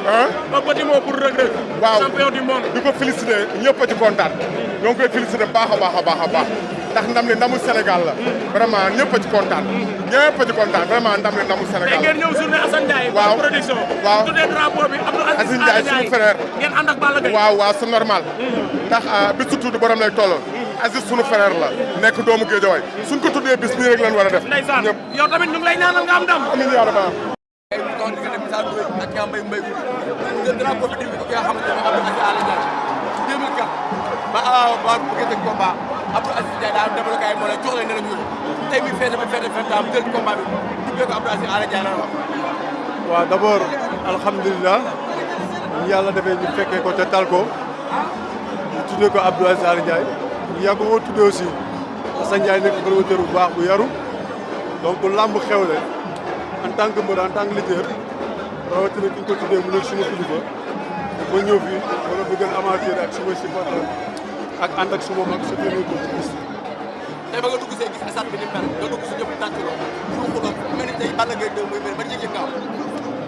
un petit mot pour Reug Reug. waaw champion du monde. di ko félicité ñëpp a ci kontaan. ñoo ngi koy félicité baax a baax. ndax ndam li ndamu Sénégal la. vraiment ñëpp a ci kontaan. ñëpp a ci kontaan vraiment ndam li ndamu Sénégal la. ngeen ñëw journée Assane Ndiaye. waaw production. waaw tuddee drapeau bi Abdou Aziz Ndiaye suñu frère. ngeen ànd ak Balla Gaye. waaw c'est normal. ndax bis su tudd borom lay tolloon. Aziz suñu frère la. nekk doomu Guédiawaye suñ ko tuddee bis nii rek lañ war a def. ndeysaan yow tamit ñu ngi lay ñaanal nga am ndam. amiin yaa rabbi. drapeau bi ko nga xamante ne Abdou Aziz Ala Ndiaye 2004 ba ba bëgg teg combat Abdou Aziz Ndiaye daa débloqué ay moolay jox leen ne la ñu tey mi feete ba feete am jël combat bi dubbee ko Abdou Aziz Ala Ndiaye la wax. waaw d'abord alhamdulilah ñu yàlla defee ñu fekkee ko te tal ko ñu tuddee ko Abdou Aziz Ala Ndiaye ñu yàgg ko tuddee aussi Assane Ndiaye nekk promoteur bu baax bu yaru donc lamb xewle en tant que mbër en tant que lutteur rawatina ki ñu ko tuddee mu nekk suma kilifa ba ñëw fii wala bëggal amateur ak suma supporter ak ànd ak suma mag soutenir ko ci bis. tey ba nga dugg see gis stade bi ni mel nga dugg si ñëpp tàcc la ñu ko doon mel ni tey Balla Gaye 2 muy mel ba yëg-yëg nga am.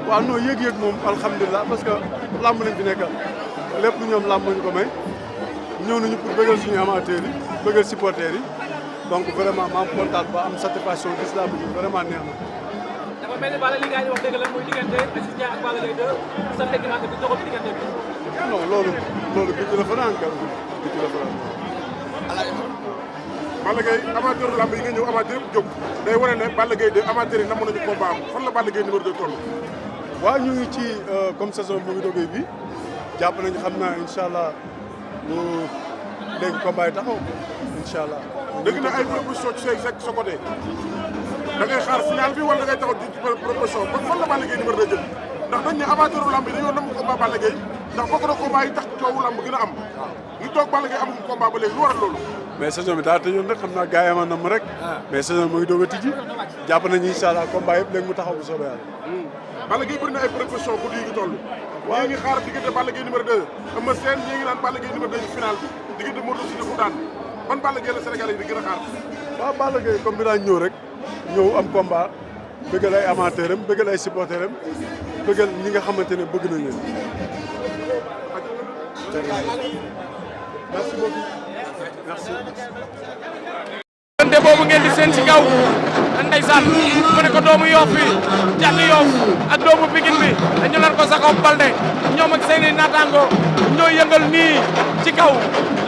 waaw non yëg-yëg moom alhamdulilah parce que lamb lañ fi nekkal lépp lu ñoom lamb ñu ko may ñëw nañu pour bëggal suñu amateurs yi bëggal supporters yi donc vraiment ma am kontaan ba am satisfaction gis lamb bi vraiment neex na. dafa mel ni Balla li gars yi wax dëgg la muy diggante Aziz Ndiaye ak Balla Gaye 2 sa tegginaante bi doxul diggante bi. non loolu bi ci la fanaan kàlla bi ci la fanaan. Balla Gaye amateur lamb yi nga ñëw amateur yëpp jóg day wane ne Balla Gaye de amateur yi namoon nañu combat am fan la Balla Gaye numéro 2 toll. waaw ñu ngi ci comme saison mu ngi doggee bi jàpp nañu xam naa incha allah bu léegi combat yi taxaw incha allah. dégg na ay proposition ci sa côté da ngay xaar final bi wala da ngay taxaw di proposition kon fan la Balla Gaye numéro 2 jëm ndax dañ ne amateur lamb yi dañoo nam combat Balla Gaye ndax bokk na combat yi tax coowu lamb gën a am ñu toog Balla Gaye amul combat ba léegi lu waral loolu. mais saison bi daa tëjoon rek xam naa gars yi amoon na mu rek. mais saison mu ngi doog a tijji jàpp nañu incha allah combat yëpp léegi mu taxaw bu soobee yàlla. Balla Gaye bëri na ay proposition guddi yi ngi toll. waaw ñii ngi xaar diggante Balla Gaye numéro 2 Eumeu Sène ñii ngi naan Balla Gaye numéro 2 ci final bi diggante Modou Lô Siteu ku daan ban Balla Gaye la Sénégal yi di gën a xaar. waaw Balla Gaye comme bi daan ñëw rek ñëw am combat bëggal ay amateur am bëggal ay supporter am bëggal ñi nga xamante ne bëgg nañ leen. merci beaucoup merci. te boobu ngeen di seen ci kaw ndeysaan mu ne ko doomu Yoff bi jàll Yoff ak doomu Pikine bi dañu leen ko Jacob Baldé ñoom ak seeni naataango ñoo yëngal nii ci kaw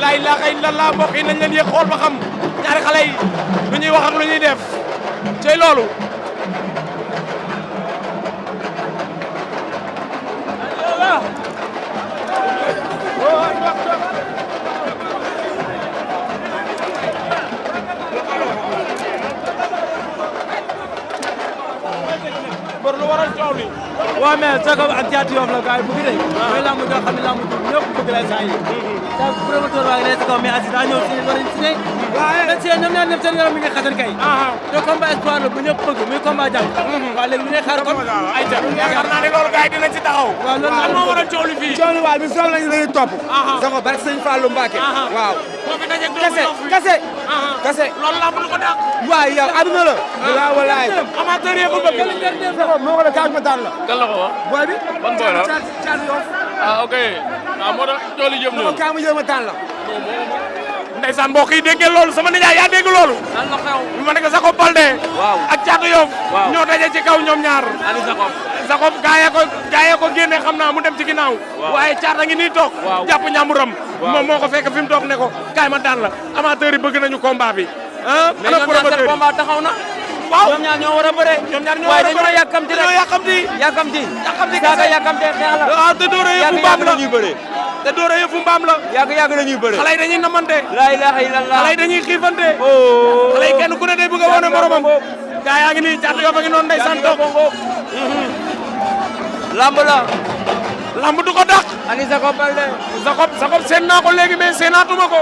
laa ilaaha illallaah mbokk yi nañ leen yëg xool ba xam ñaari xale yi lu ñuy wax ak lu ñuy def cey loolu lu waral coow li waaw mais Jacob ak Thiatou Yoff la gars yi bëgg nañ. mooy lamb joo xam ne lamb ji ñëpp bëgg la saa yi. sa promoteur waa ngi lay si kaw mais Aziz daa ñëw si war nañ si ne. waaye dañ si ñoom ñaar ñëpp seen yaram mi ngi xasan kay. te combat espoir la bu ñëpp bëgg muy combat jàmm. waaw léegi lu ñuy xaar kon. ayca yaakaar naa ne loolu gars yi dinañ ci taxaw. waaw loolu lan moo waral coow li fii. coow li waaw bi soxla nañu dañuy topp. Jacob barke sëñ Fallou Mbacké. waaw. boo fi dajeeg doomu Yoff bi kase kase. loolu lamb du ko dàq. waaw yow aduna la. waaw walaay. amateur yi ko bëgg. Jacob moo ko def kaas ma daan la. kan la ko wax. booy bi. ban booy la Thiatou Yoff. ah ok ah moo tax coow li jëm noonu. kaa ma jël ma daan la. ndeysaan mbokk yi dégg ngeen loolu sama nijaay yaa dégg loolu. lan la xew ma ne ko Jacob Baldé. waaw ak Thiatou Yoff. waaw ñoo daje ci kaw ñoom ñaar. ani Jacob. Jacob gaayee ko génne xam naa mu dem ci ginnaaw. waaye Thiatou a ngi nii toog. jàpp ñaamuram. moom moo ko fekk fi mu toog ne ko kaay ma daan la amateur yi bëgg nañu combat bi. ah mais ñoom ñaar seen combat taxaw na. waaw ñoom ñaar ñoo war a bëre. ñoom ñaar ñoo war a bëre waaye dañoo yàkkamti rek dañoo yàkkamti. yàkkamti kese yàkkamti xeex la. waaw te doore yëfu mbaam la ñuy bëre. te doore yëfu mbaam la. yàgg la ñuy bëre. xale yi dañuy namante. laa ilaaha illallah. xale yi dañuy xiifante. oh xale yi kenn ku ne day bëgg a wane moromam. gaa yaa ngi nii Thiatou Yoff a ngi noonu ndeysaan toog. lamb la. lamb du ko dàq. ani Jacob Baldé. Jacob seen naa ko léegi mais seenaatuma ko.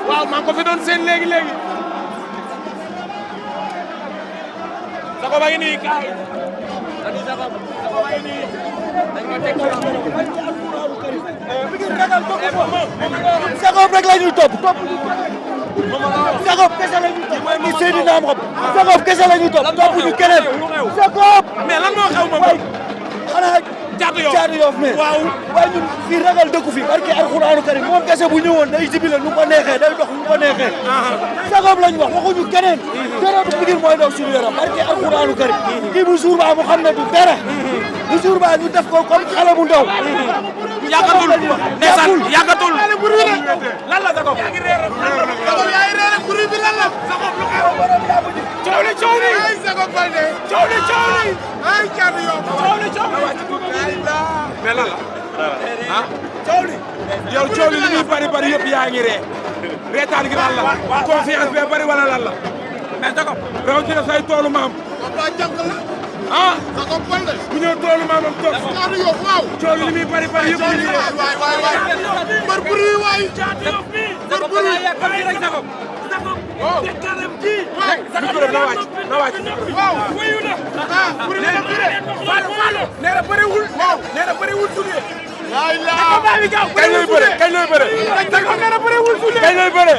waaw maa ngi ko fi doon seen léegi. Jacob a ngi nii kaay. ani Jacob a ngi nii. dañ ko teg Jacob rek la ñuy topp. Jacob kese la ñuy topp. mooy Seydina Mohamed. Jacob kese la ñuy topp. topp ñu keneen. Jacob. mais lan moo xew moom. xanaa Caatu Yoff mais waaw waaye ñun fii ragal dëkku fi barke alxuraanu karim moom kese bu ñëwoon day jibile nu ko neexee day dox nu ko neexee sagam lañ wax waxuñu keneen dërëtu Pikine mooy daw suñu yaram barke alxuraanu karim kii bu jour ba mu xam ne du dara bu jour ba ñu def ko comme xale bu ndaw yàggatul ndeysaan yàggatul lan la Jacob yaa ngi reer buri bi lan la coow li ay Jacob Baldé coow li ay Caatu Yoff coow li mais lan la ah coow li yow coow li muy bari yëpp yaa ngi ree reetaan gi lan la confiance bi bari wala lan la mais Jacob rawatina say toolu maam ba jànk la ah Jacob Baldé bu ñëw toolu maamam toog Caatu Yoff waaw coow li muy bari yëpp waay bar buri waay Caatu Yoff bi bar buri rek Jacob waaw tekkaram ji micro na wàcc waaw wayu na ah buri na buri Fallou nee na bëriwul waaw nee na bëriwul suñu kañ lay bëre kañ lay bëre kañ lay bëre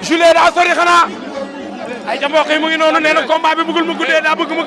Jules daa sori xanaa ay ca mbokk yi mu ngi noonu nee na combat bi bëggul mu guddee daa bëgg mu